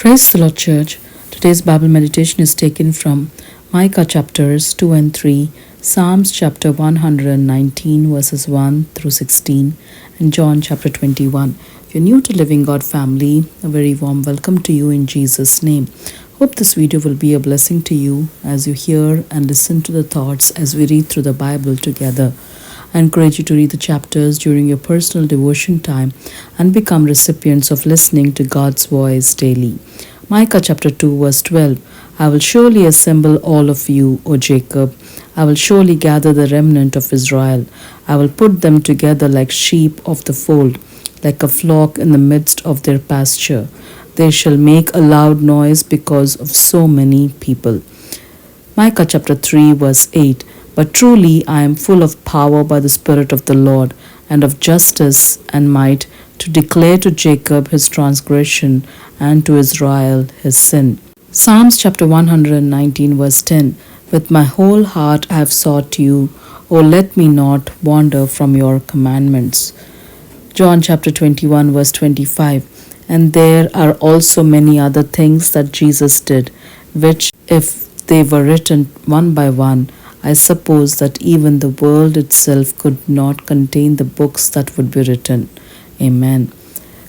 Praise the Lord, Church. Today's Bible meditation is taken from Micah chapters 2 and 3, Psalms chapter 119 verses 1 through 16, and John chapter 21. If you're new to Living God family, a very warm welcome to you in Jesus' name. Hope this video will be a blessing to you as you hear and listen to the thoughts as we read through the Bible together. I encourage you to read the chapters during your personal devotion time and become recipients of listening to God's voice daily. Micah chapter 2 verse 12. I will surely assemble all of you, O Jacob. I will surely gather the remnant of Israel. I will put them together like sheep of the fold, like a flock in the midst of their pasture. They shall make a loud noise because of so many people. Micah chapter 3 verse 8. But truly I am full of power by the Spirit of the Lord, and of justice and might, to declare to Jacob his transgression, and to Israel his sin. Psalms chapter 119 verse 10. With my whole heart I have sought you, O let me not wander from your commandments. John chapter 21 verse 25. And there are also many other things that Jesus did, which if they were written one by one, I suppose that even the world itself could not contain the books that would be written. Amen.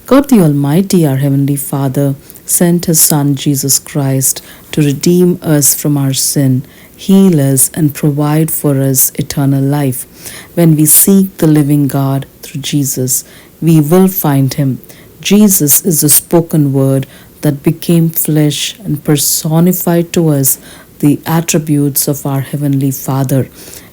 God the Almighty, our Heavenly Father, sent His Son Jesus Christ to redeem us from our sin, heal us, and provide for us eternal life. When we seek the living God through Jesus, we will find Him. Jesus is the spoken word that became flesh and personified to us the attributes of our Heavenly Father.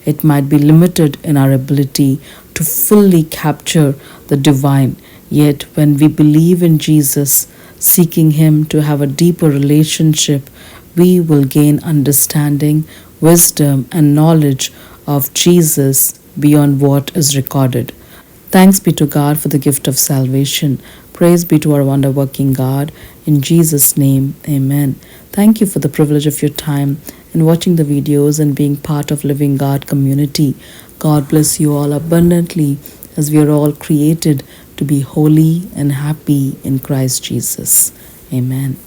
It might be limited in our ability to fully capture the divine, yet when we believe in Jesus, seeking Him to have a deeper relationship, we will gain understanding, wisdom, and knowledge of Jesus beyond what is recorded. Thanks be to God for the gift of salvation. Praise be to our wonder-working God. In Jesus' name, amen. Thank you for the privilege of your time in watching the videos and being part of Living God community. God bless you all abundantly as we are all created to be holy and happy in Christ Jesus. Amen.